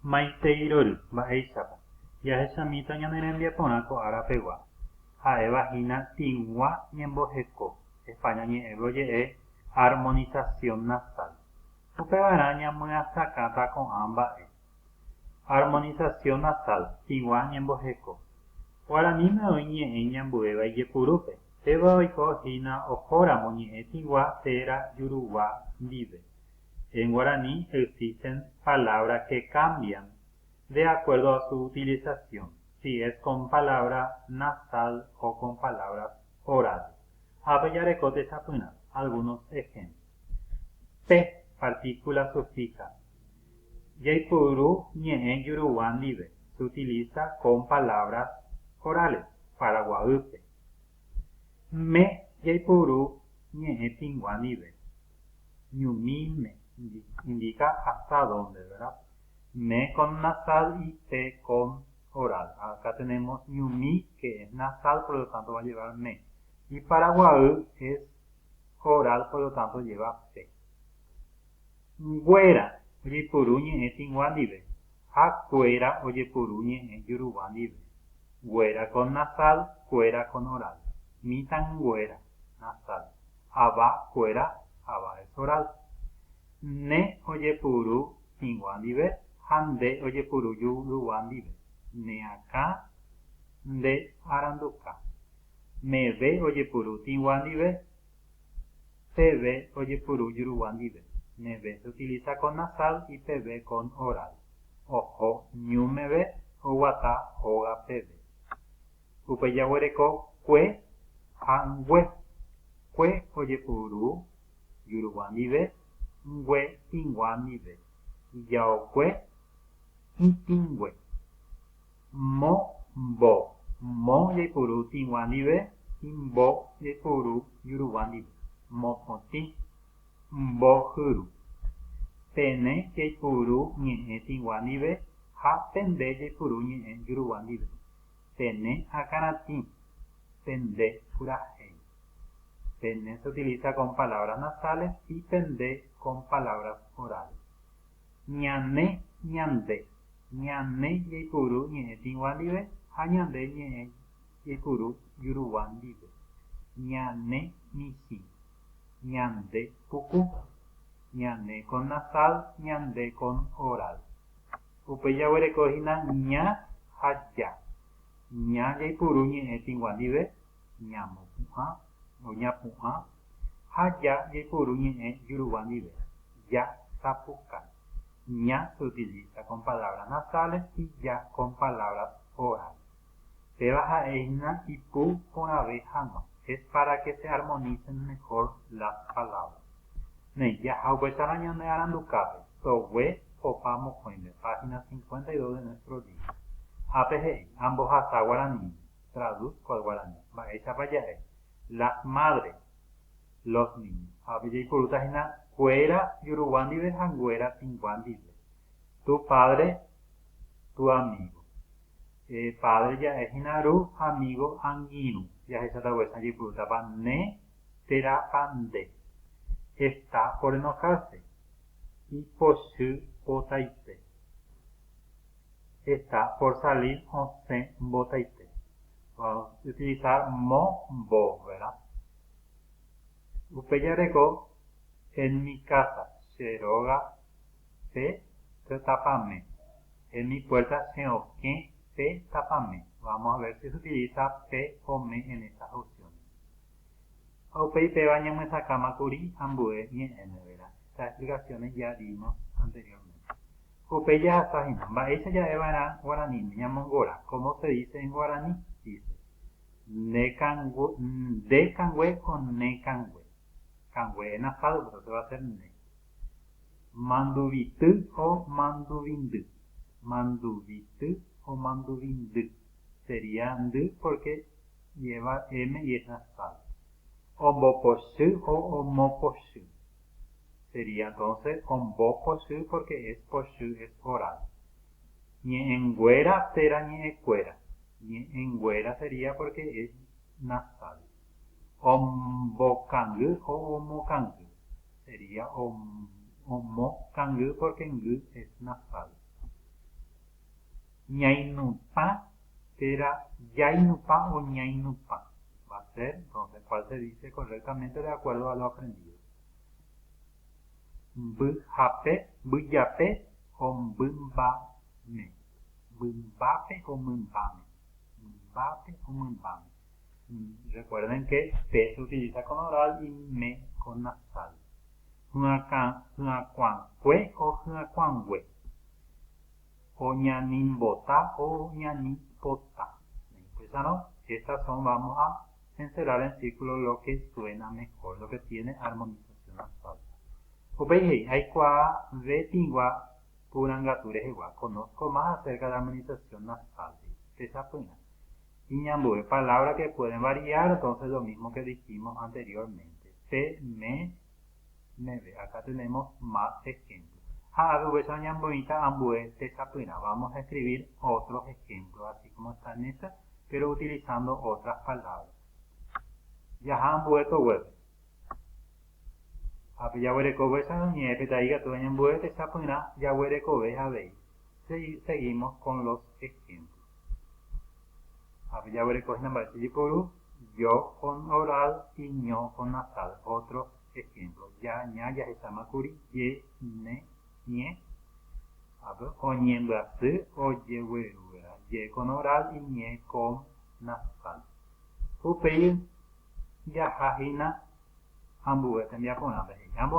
Maiteirory mba'éichapa. Jahechamíta ñane rembiaporã ko ára pegua. Ha'evahína tigua ñemboheko. España ñe'ẽvo oje'e armonización nasal. Upevara ñamyasakãta ko'ã mba'e. Armonización nasal, tigua ñemboheko. Guaraníme oĩ ñe'ẽ ñambuéva ijepurúpe. Péva oikohína ohóramo ñe'ẽ tigua térã juruguá ndive. En guaraní existen palabras que cambian de acuerdo a su utilización, si es con palabra nasal o con palabras orales. Apeyarekote sapyna, algunos ejemplos. P, partícula sufija. Yaipuru ñe'ẽ juruguá ndive. Se utiliza con palabras orales, para guaýpe. Me, yaipuru ñe'ẽ tigua ndive. Ñumíme indica hasta dónde, ¿verdad? Me con nasal y P con oral. Acá tenemos ñumí, que es nasal, por lo tanto va a llevar me. Y para guaú es oral, por lo tanto lleva P. Güera, oyepuru ñe'ẽ tigua ndive. Ha cuera, oyepuru ñe'ẽ juruguá ndive. Güera con nasal, cuera con oral. Mitan güera, nasal. Aba, cuera, aba es oral. Ne oyepuru tigua ndive. Hande oyepuru juruguá ndive. Ne acá, de aranduka. Me ve oyepuru tigua ndive. Se ve oyepuru juruguá ndive. Me ve se utiliza con nasal y pe ve con oral. Ojo, ñu me ve, oguata, oga pe ve. Upeyaguereko, kue, hangüe. Kue oyepuru juruguá ndive. Ngüe tigua ndive. Yaokue, itingüe. Mo, mbo. Mo yaipuru tigua ndive. Mbo yaipuru juruguá ndive. Mopotĩ. Mbohyru. Pene yaipuru ñe'ẽ tigua ndive. Ha pende yaipuru ñe'ẽ juruguá ndive. Pene akaratĩ. Pende purahéi. Pene se utiliza con palabras nasales y pende con palabras orales. Ñane, ñande. Ñane yaipuru ñe'ẽ tigua ndive. Ha ñande ñe'ẽ yaipuru juruguá ndive. Ñane michĩ. Ñande puku. Ñane con nasal, ñande con oral. Upejaguerekohína ña ha ya. Ña yaipuru ñe'ẽ tigua ndive. Ñamopu'ã o ñapu'ã. Ha ya yaipuru ñe'ẽ juruguá ndive. Ya sapuka. Ña se utiliza con palabras nasales y ya con palabras orales. Péva ha'éhina ipu porãve hag̃ua. Es para que se armonicen mejor las palabras. Jahaupeichára ñane arandukápe. Sogue opa mokõime. Página 52 de nuestro libro. Ápe he'i. Ambohasa guaraní. Traduzco al guaraní. Mba'éichapa ja'e. Las madres. Los niños. Ápe jaipurútahína cuera juruguá ndive ha nguéra tigua ndive. Tu padre, tu amigo. Padre ja'éhína ru, amigo angirũ. Jahechataguesa jaipurútapa ne terapande. Está por enojarse. Ipochy potaite. Está por salir osẽ mbotaite. Vamos a utilizar mo, bo, ¿verdad? Upejareko, en mi casa, cheroga, pe, tapame. En mi puerta, cheoque, pe, tapame. Vamos a ver si se utiliza pe o me en estas opciones. Upeipe bañamesakama kuri ambue ñe'ẽme, ¿verdad? Estas explicaciones ya dimos anteriormente. Upeya hasahina. Mba'éicha ja'eva'erã guaraní ñamongóra. ¿Cómo se dice en guaraní? Dice de cangue o ne cangue. Cangue es nasal, pero se va a hacer ne. Manduvity o manduvindy. Manduvity o manduvindy. Sería ndy porque lleva M y es nasal. Omboposhy o omoposhy. Sería entonces omboposhy porque es poshy, es oral. Ñe'ẽnguéra térã ñe'ẽkuéra. Ñe'ẽnguéra sería porque es nasal. Ombokangy o omokangy. Sería omokangy porque ngy es nasal. ñainupa, será yainupa o ñainupa. Va a ser, entonces, ¿cuál se dice correctamente de acuerdo a lo aprendido? Bjape, byape o mbame. Mbape o mbame. Mbape o mbame. Recuerden que P se utiliza con oral y me con nasal. Huacuanque o huacuangue. O ñanimbota o ñanipota. Pues no, estas son, vamos a encerrar en círculo lo que suena mejor, lo que tiene armonización nasal. Veis, hay cua de tingua purangatures igual. Conozco más acerca de la armonización nasal. Y ñambue, palabras que pueden variar, entonces lo mismo que dijimos anteriormente. Se, me ve. Acá tenemos más ejemplos. Vamos a escribir otros ejemplos, así como está en esta, pero utilizando otras palabras. Yahambue to web. Seguimos con los ejemplos. Yo con oral y ño con nasal. Otros ejemplos. Ya, ña, ya, esamakuri, ye, ne, ñe. O ñembratsu, o ye, weruera. Ye con oral y ñe con nasal. Upei, ya, jajina. Ambos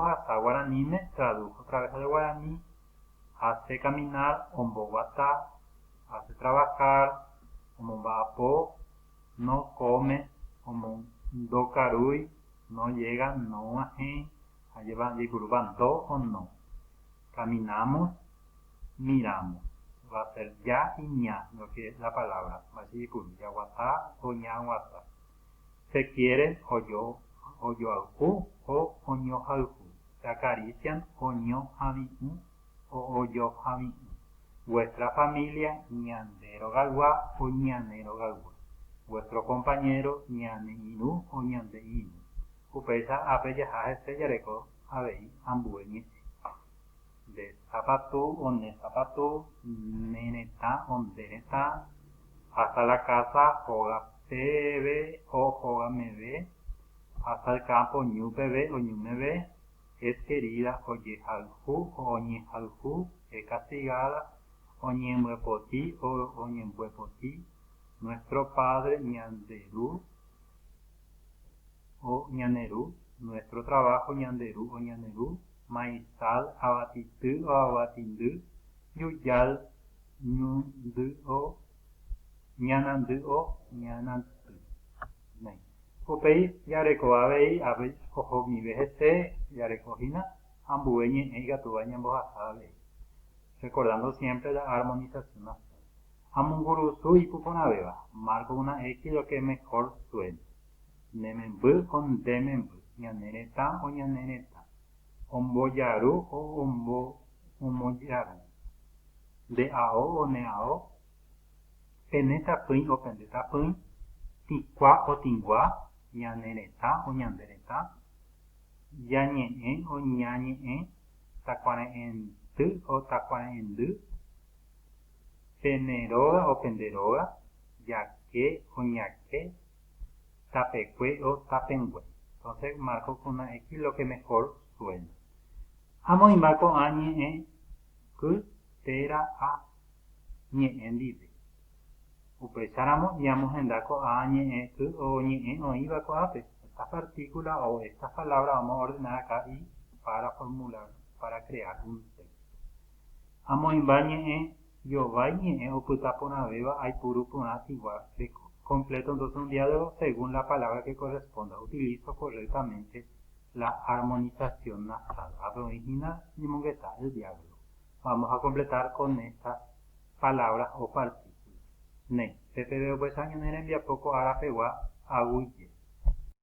hasta guaraní me tradujo otra vez al guaraní. Hace caminar, ombogata, hace trabajar, omombapo, no come, omondokarui, no llega, no ajen, llevan do o no. Caminamos, miramos. Va a ser ya y ña, lo que es la palabra. Va a ser yaguatá o ñaguatá. Se quiere o yo alju o oño alju. Se acarician oño javiu o oyo javiu. Vuestra familia ñandero galgua o ñanero galgua. Vuestro compañero ñane inu o ñande inu. Upesa apeyaja ese yareco abei ambueñe. De zapatú o ne zapatú, neneta o deneta. Hasta la casa joga pebe o joga mebe. Hasta el campo ñu bebé o ñu mebe. Es querida o yejalju o oñejalju. Es castigada o ñembuepoti o oñembuepoti. Nuestro padre ñanderú o ñanerú. Nuestro trabajo ñanderú o ñanerú. Maizal abatitu o abatindu. Yuyal ñundu o ñanandu o ñanandu. Upei yareko abei ojo mi vejete yarekojina ambueñe e gatubaña mbojasale. Recordando siempre la armonización nasal. Amungurusu y puponabeba. Marco una X lo que mejor suena. Nemembu con demembu. Ñanereta o ñanereta. Omboyaru o omboyaru. De ao o neao. Peneta pin o pendeta pin. Tikwa o tingua. Ñanereta o ñandereta. Yañe'e o ñañe'e. Tacuarentu o tacuarendu. Peneroga o penderoga. Yaque o ñaque. Tapecue o tapengüe. Entonces marco con una X lo que mejor suena. Amo y marco a ñe'e. Ku tera a ñe'e libre. Upecharamos y vamos en daco a ñe'e ku o ñe'e o iba con ape. Esta partícula o esta palabra vamos a ordenar acá y para formular, para crear un texto. Amo y ñe'e. Yo vañe o putapona beba hay purupuna igual completo entonces un diálogo según la palabra que corresponda. Utilizo correctamente la armonización nasal. Origina y mongueta el diálogo. Vamos a completar con estas palabras o partículas. Ne, PPB pues año envía poco ara pegua aguye.